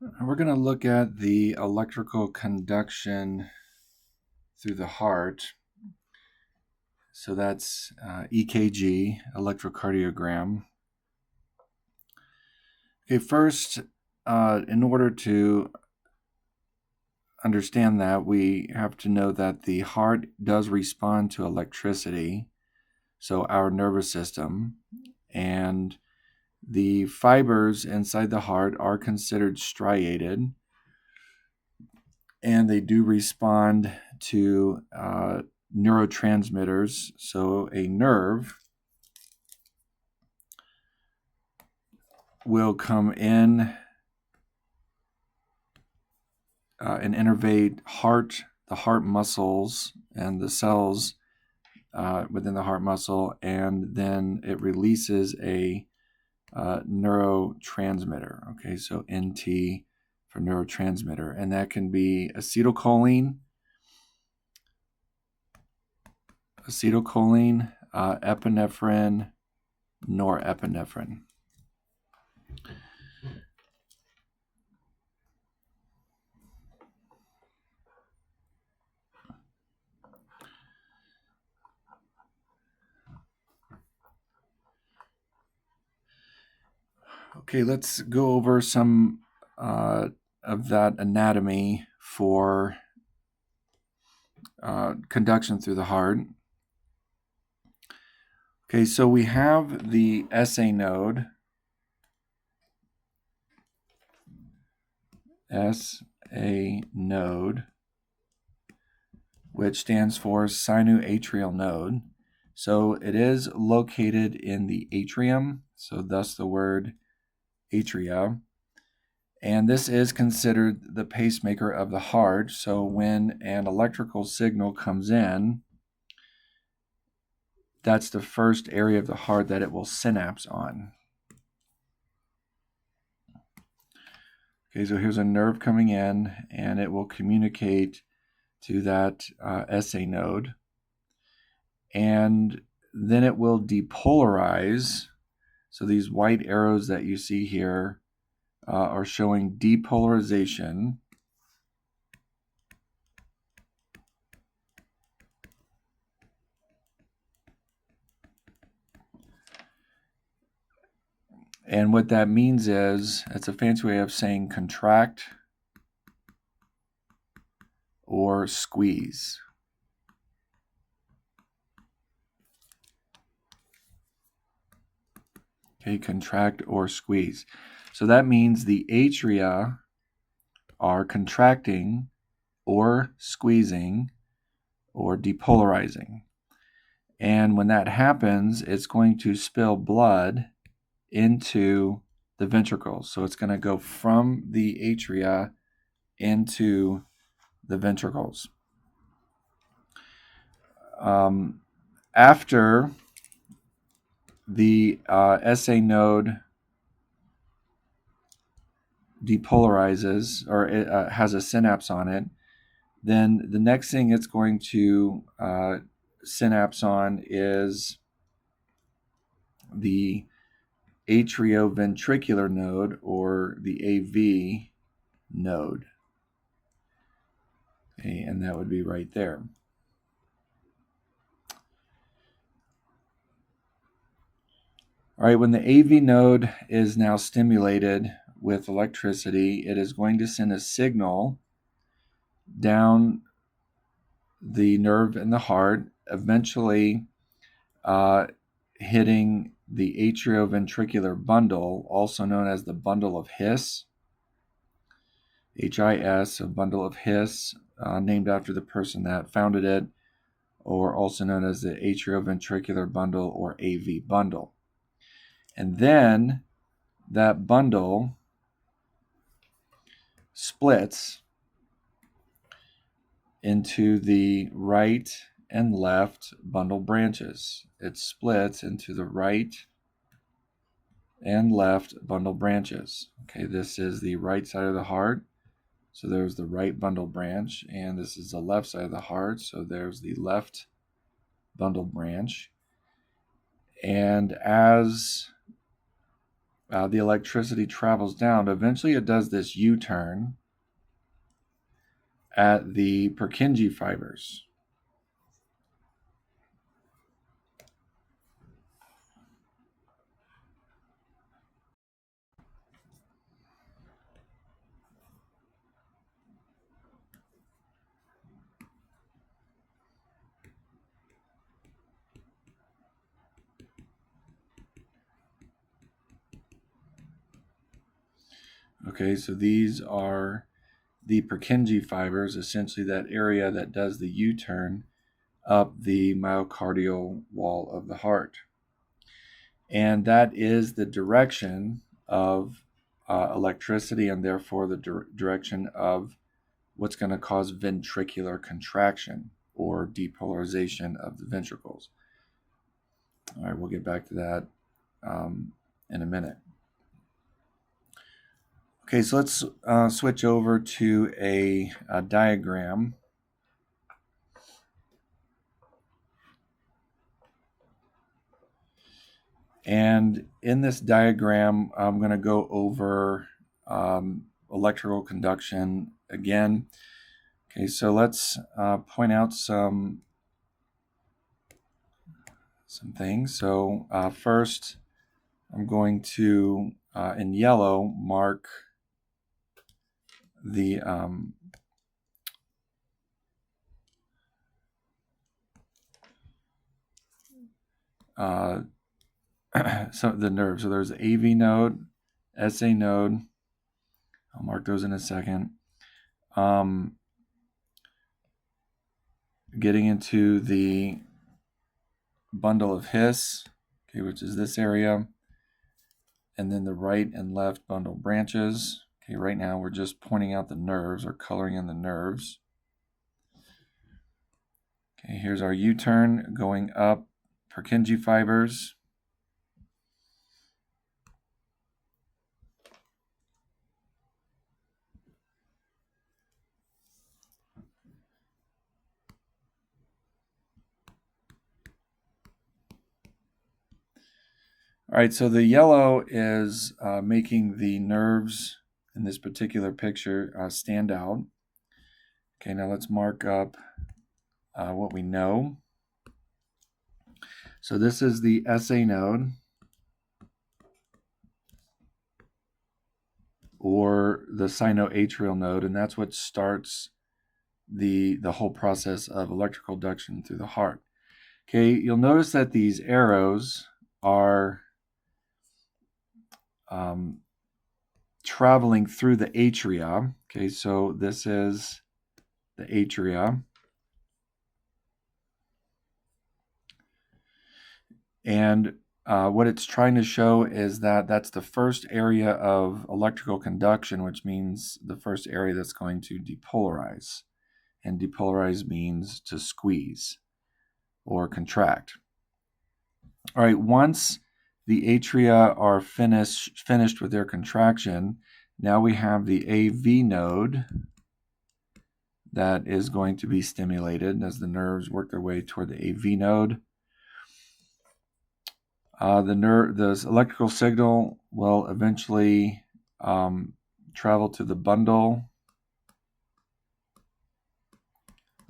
We're going to look at the electrical conduction through the heart. So that's EKG, electrocardiogram. Okay, first, in order to understand that, we have to know that the heart does respond to electricity, so our nervous system, and the fibers inside the heart are considered striated, and they do respond to neurotransmitters. So a nerve will come in and innervate the heart muscles and the cells within the heart muscle, and then it releases a neurotransmitter. Okay, so NT for neurotransmitter, and that can be acetylcholine, epinephrine, norepinephrine. Okay, let's go over some of that anatomy for conduction through the heart. Okay, so we have the SA node, which stands for sinoatrial node. So it is located in the atrium, so thus the word atria. And this is considered the pacemaker of the heart. So when an electrical signal comes in, that's the first area of the heart that it will synapse on. Okay, so here's a nerve coming in, and it will communicate to that SA node. And then it will depolarize. So these white arrows that you see here are showing depolarization. And what that means is, it's a fancy way of saying contract or squeeze. Okay, contract or squeeze. So that means the atria are contracting or squeezing or depolarizing. And when that happens, it's going to spill blood into the ventricles. So it's going to go from the atria into the ventricles. After the SA node depolarizes, or it has a synapse on it, then the next thing it's going to synapse on is the atrioventricular node, or the AV node. Okay, and that would be right there. All right, when the AV node is now stimulated with electricity, it is going to send a signal down the nerve in the heart, eventually hitting the atrioventricular bundle, also known as the bundle of His, HIS, a bundle of His, named after the person that founded it, or also known as the atrioventricular bundle, or AV bundle. And then that bundle splits into the right and left bundle branches. It splits into the right and left bundle branches. Okay, this is the right side of the heart, so there's the right bundle branch, and this is the left side of the heart, so there's the left bundle branch. And as the electricity travels down. Eventually it does this U-turn at the Purkinje fibers. Okay, so these are the Purkinje fibers, essentially that area that does the U-turn up the myocardial wall of the heart. And that is the direction of electricity, and therefore the direction of what's going to cause ventricular contraction or depolarization of the ventricles. All right, we'll get back to that in a minute. Okay, so let's switch over to a diagram. And in this diagram, I'm going to go over electrical conduction again. Okay, so let's point out some things. So first, I'm going to, in yellow, mark the so the nerve. So there's the AV node, SA node. I'll mark those in a second. Getting into the bundle of His, okay, which is this area, and then the right and left bundle branches. Okay, right now we're just pointing out the nerves or coloring in the nerves. Okay, here's our U-turn going up Purkinje fibers. All right, so the yellow is making the nerves in this particular picture stand out. Okay, now let's mark up what we know. So this is the SA node, or the sinoatrial node, and that's what starts the whole process of electrical conduction through the heart. Okay, you'll notice that these arrows are traveling through the atria. Okay, so this is the atria. And what it's trying to show is that that's the first area of electrical conduction, which means the first area that's going to depolarize. And depolarize means to squeeze or contract. All right, once the atria are finished with their contraction, now we have the AV node that is going to be stimulated as the nerves work their way toward the AV node. The electrical signal will eventually travel to the bundle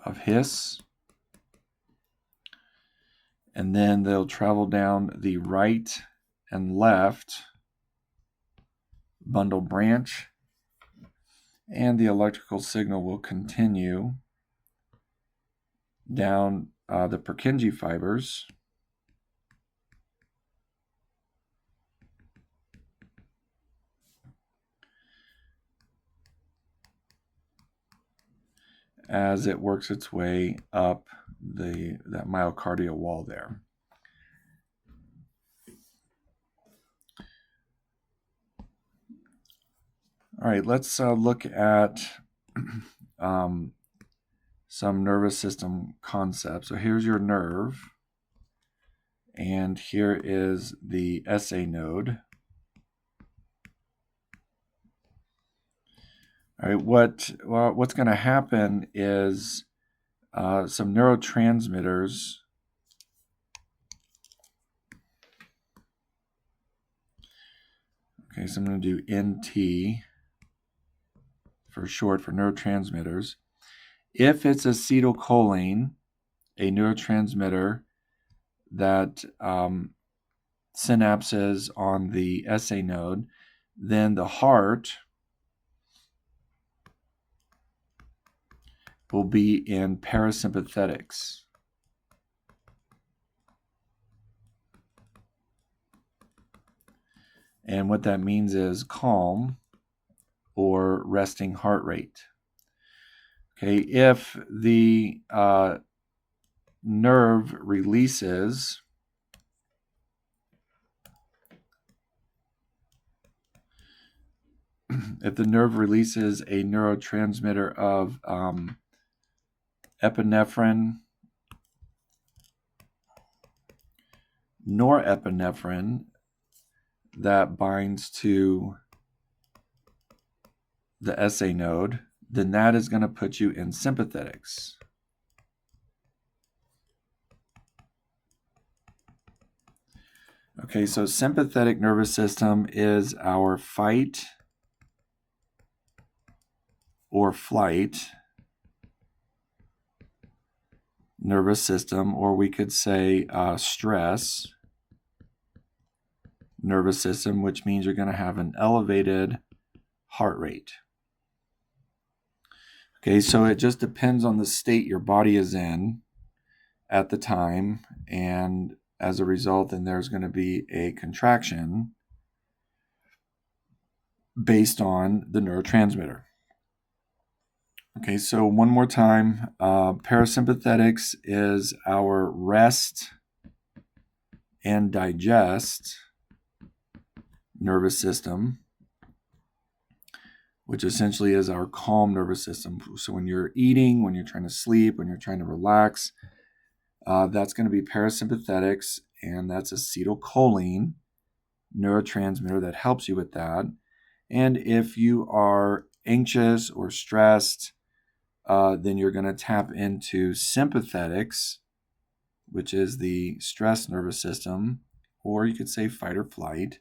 of His, and then they'll travel down the right and left bundle branch, and the electrical signal will continue down the Purkinje fibers as it works its way up that myocardial wall there. All right, let's look at some nervous system concepts. So here's your nerve, and here is the SA node. All right, what's going to happen is some neurotransmitters Okay, so I'm going to do NT for short for neurotransmitters. If it's acetylcholine, a neurotransmitter that synapses on the SA node, then the heart will be in parasympathetics. And what that means is calm or resting heart rate. Okay, if the nerve releases a neurotransmitter of epinephrine, norepinephrine, that binds to the SA node, then that is going to put you in sympathetics. Okay, so sympathetic nervous system is our fight or flight nervous system, or we could say stress nervous system, which means you're going to have an elevated heart rate. Okay, so it just depends on the state your body is in at the time, and as a result, then there's going to be a contraction based on the neurotransmitter. Okay, so one more time, parasympathetics is our rest and digest nervous system, which essentially is our calm nervous system. So when you're eating, when you're trying to sleep, when you're trying to relax, that's going to be parasympathetics, and that's acetylcholine neurotransmitter that helps you with that. And if you are anxious or stressed, then you're going to tap into sympathetics, which is the stress nervous system, or you could say fight or flight.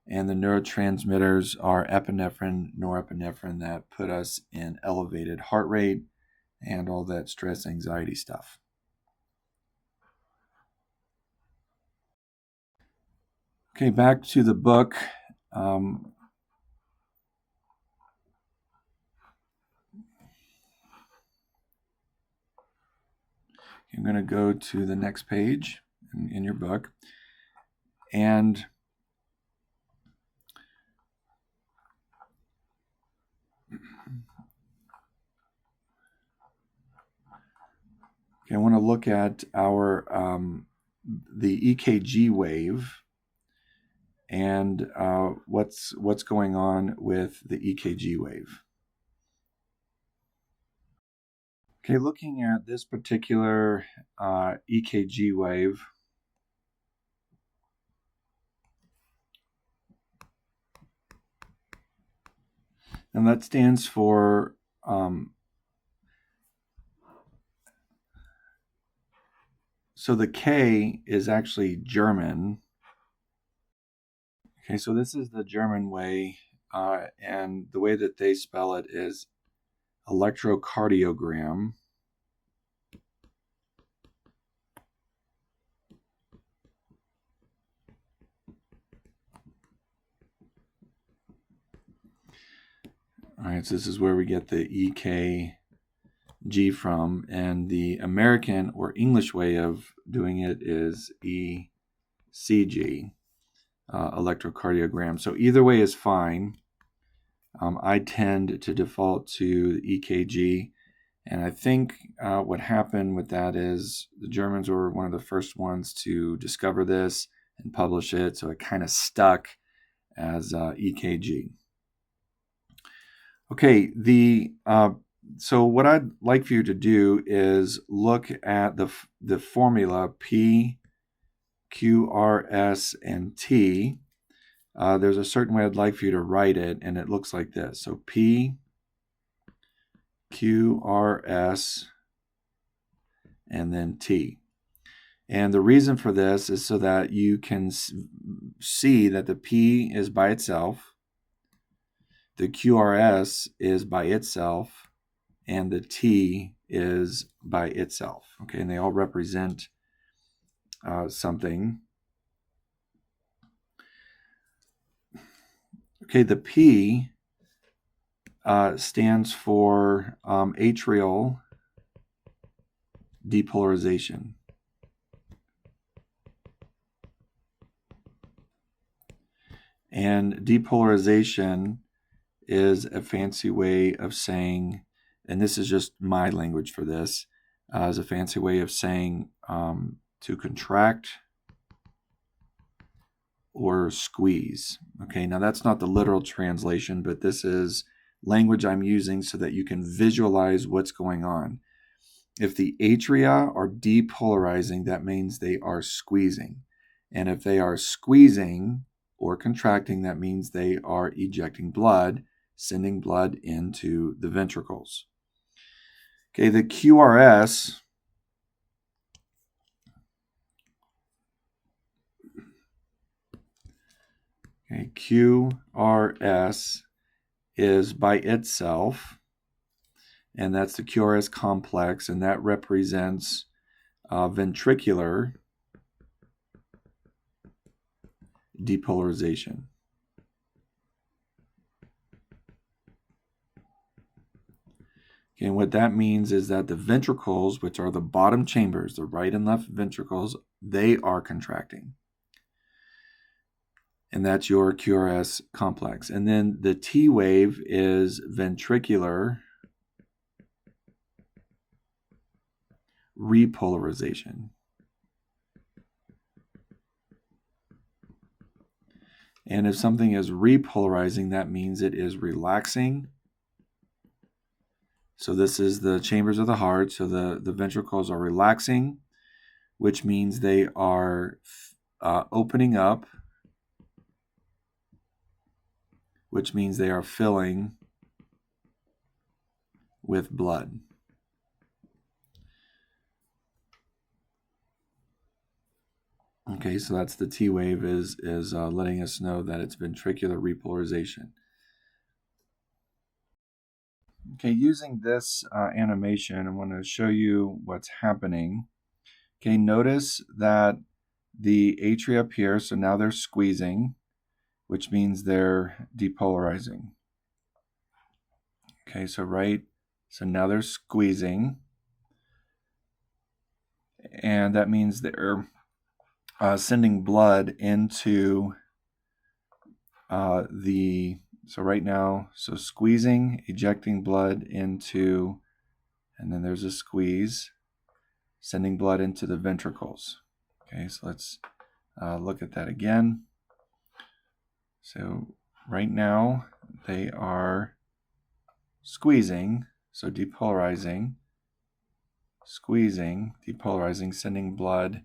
And the neurotransmitters are epinephrine, norepinephrine, that put us in elevated heart rate and all that stress, anxiety stuff. Okay, back to the book. I'm going to go to the next page in your book. And I want to look at our the EKG wave and what's going on with the EKG wave. Okay, looking at this particular EKG wave, and that stands for so the K is actually German. Okay, so this is the German way, and the way that they spell it is electrocardiogram. All right, so this is where we get the EKG from, and the American or English way of doing it is ECG, electrocardiogram. So either way is fine. I tend to default to the EKG, and I think what happened with that is the Germans were one of the first ones to discover this and publish it, so it kind of stuck as EKG. Okay, so what I'd like for you to do is look at the formula P, Q, R, S, and T. There's a certain way I'd like for you to write it, and it looks like this. So P, Q, R, S, and then T. And the reason for this is so that you can see that the P is by itself, the QRS is by itself, and the T is by itself. Okay, and they all represent something. Okay, the P stands for atrial depolarization. And depolarization is a fancy way of saying, and this is just my language for this, is a fancy way of saying to contract or squeeze. Okay, now that's not the literal translation, but this is language I'm using so that you can visualize what's going on. If the atria are depolarizing, that means they are squeezing. And if they are squeezing or contracting, that means they are ejecting blood, sending blood into the ventricles. Okay, the QRS QRS is by itself, and that's the QRS complex, and that represents ventricular depolarization. Okay, and what that means is that the ventricles, which are the bottom chambers, the right and left ventricles, they are contracting. And that's your QRS complex. And then the T wave is ventricular repolarization. And if something is repolarizing, that means it is relaxing. So this is the chambers of the heart. So the ventricles are relaxing, which means they are opening up, which means they are filling with blood. Okay, so that's the T wave is letting us know that it's ventricular repolarization. Okay, using this animation, I want to show you what's happening. Okay, notice that the atria up here, so now they're squeezing, which means they're depolarizing. Okay, so now they're squeezing, and that means they're sending blood into so right now, so squeezing, ejecting blood into, and then there's a squeeze, sending blood into the ventricles. Okay, so let's look at that again. So right now they are squeezing, so depolarizing, squeezing, depolarizing, sending blood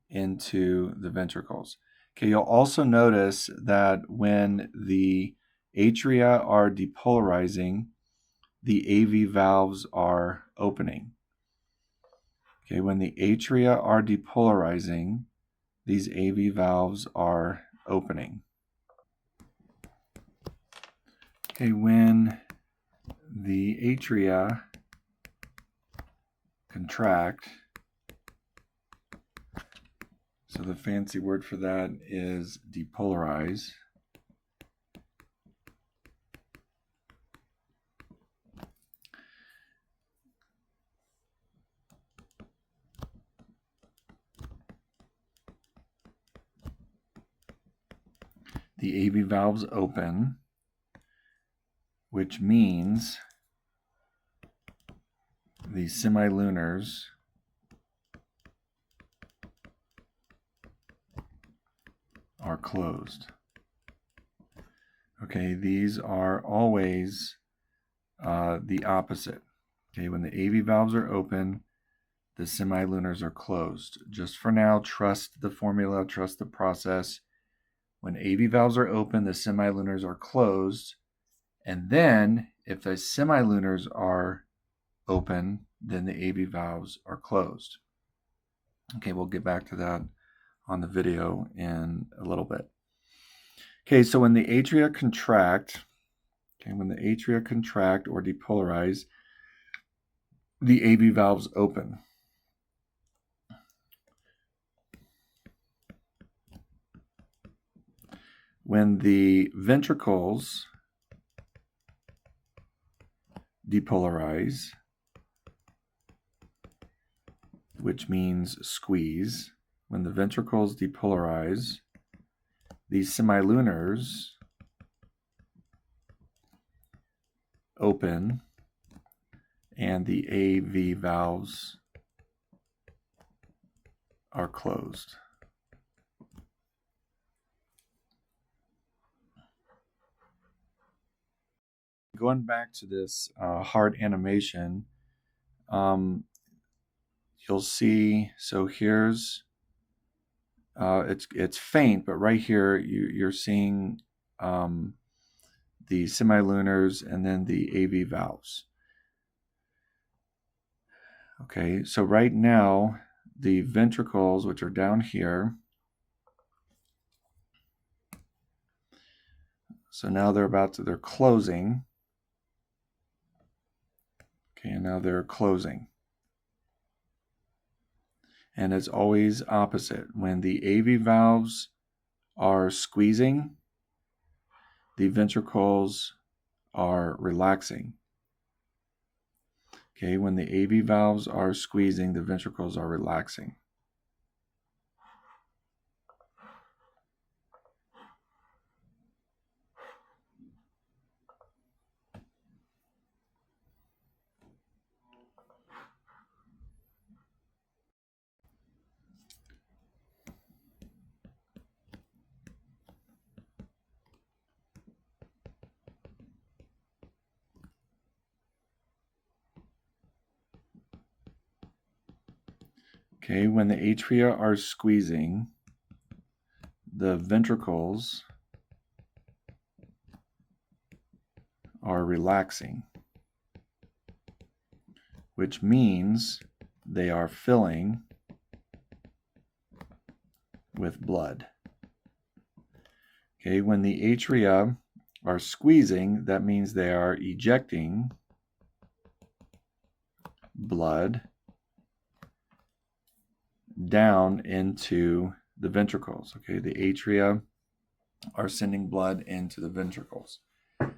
into the ventricles. Okay, you'll also notice that when the atria are depolarizing, the AV valves are opening. Okay, when the atria are depolarizing, these AV valves are opening. Okay, when the atria contract, so the fancy word for that is depolarize. The AV valves open, which means the semilunars are closed. Okay, these are always the opposite. Okay, when the AV valves are open, the semilunars are closed. Just for now, trust the formula, trust the process. When AV valves are open, the semilunars are closed. And then, if the semilunars are open, then the AV valves are closed. Okay, we'll get back to that on the video in a little bit. Okay, so when the atria contract, or depolarize, the AV valves open. When the ventricles depolarize, which means squeeze, when the ventricles depolarize, these semilunars open and the AV valves are closed. Going back to this heart animation, you'll see, so here's, it's faint, but right here you're seeing the semilunars and then the AV valves. Okay, so right now the ventricles, which are down here, so now they're closing. Okay, and now they're closing. And it's always opposite. When the AV valves are squeezing, the ventricles are relaxing. Okay, when the AV valves are squeezing, the ventricles are relaxing. Okay, when the atria are squeezing, the ventricles are relaxing, which means they are filling with blood. Okay, when the atria are squeezing, that means they are ejecting blood down into the ventricles. Okay, the atria are sending blood into the ventricles. All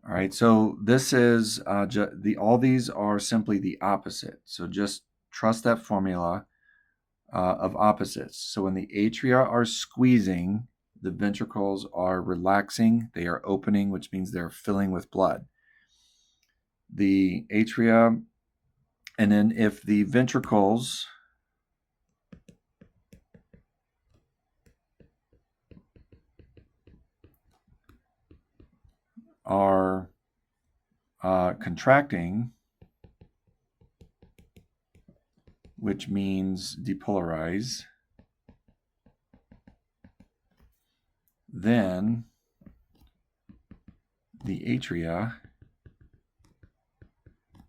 right, so this is all these are simply the opposite. So just trust that formula of opposites. So when the atria are squeezing, the ventricles are relaxing. They are opening, which means they're filling with blood. The atria, and then if the ventricles are contracting, which means depolarize, then the atria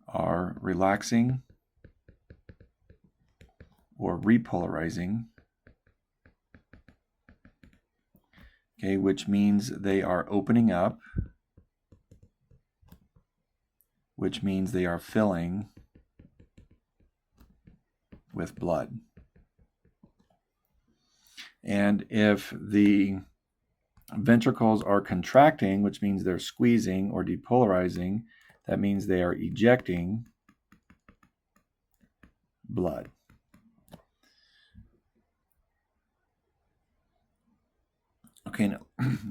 are relaxing or repolarizing, okay, which means they are opening up, which means they are filling with blood. And if the ventricles are contracting, which means they're squeezing or depolarizing, that means they are ejecting blood. Okay, now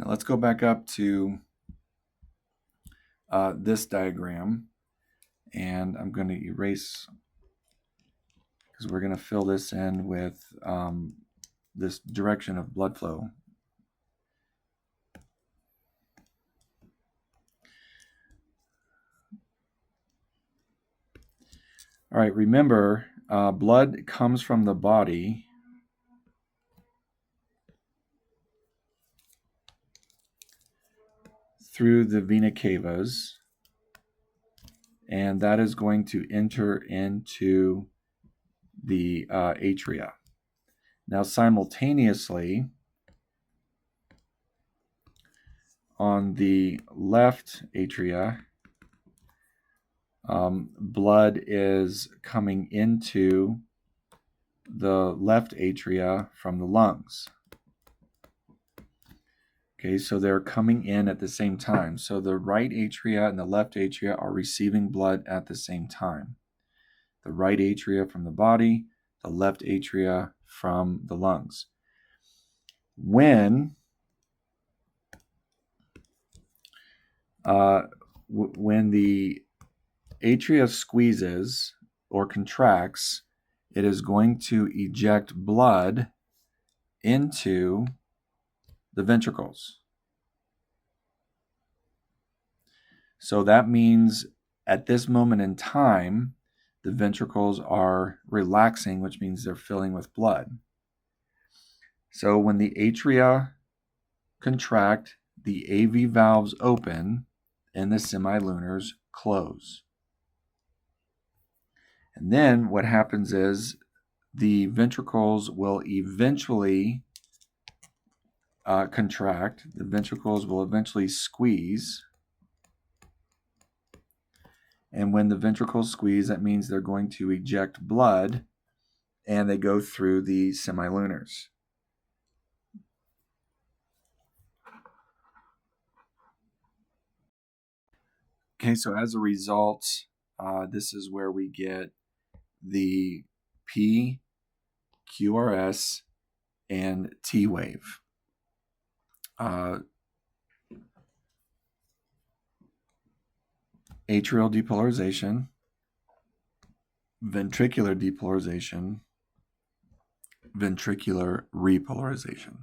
let's go back up to this diagram, and I'm going to erase, because we're going to fill this in with this direction of blood flow. All right, remember, blood comes from the body through the vena cavas, and that is going to enter into the atria. Now, simultaneously, on the left atria, blood is coming into the left atria from the lungs. Okay, so they're coming in at the same time. So the right atria and the left atria are receiving blood at the same time. The right atria from the body, the left atria from the lungs. When the atria squeezes or contracts, it is going to eject blood into the ventricles. So that means at this moment in time, the ventricles are relaxing, which means they're filling with blood. So when the atria contract, the AV valves open and the semilunars close. And then what happens is the ventricles will eventually contract. The ventricles will eventually squeeze. And when the ventricles squeeze, that means they're going to eject blood, and they go through the semilunars. Okay, so as a result, this is where we get the P, QRS, and T wave. Atrial depolarization, ventricular depolarization, ventricular repolarization.